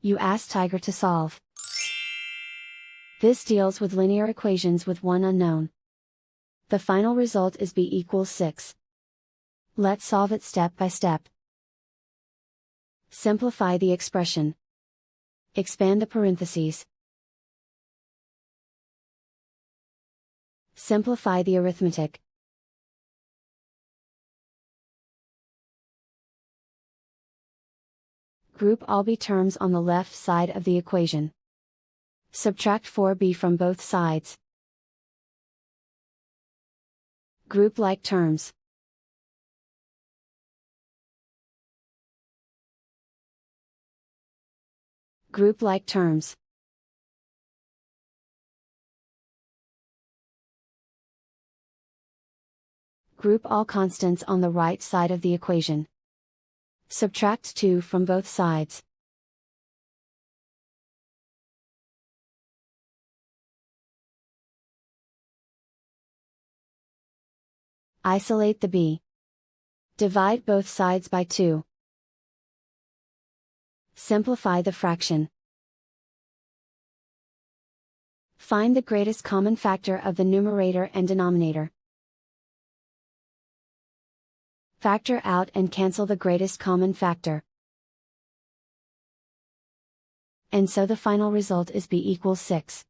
You ask Tiger to solve. This deals with linear equations with one unknown. The final result is b equals 6. Let's solve it step by step. Simplify the expression. Expand the parentheses. Simplify the arithmetic. Group all b terms on the left side of the equation. Subtract 4b from both sides. Group like terms. Group like terms. Group all constants on the right side of the equation. Subtract 2 from both sides. Isolate the b. Divide both sides by 2. Simplify the fraction. Find the greatest common factor of the numerator and denominator. Factor out and cancel the greatest common factor. And so the final result is b equals 6.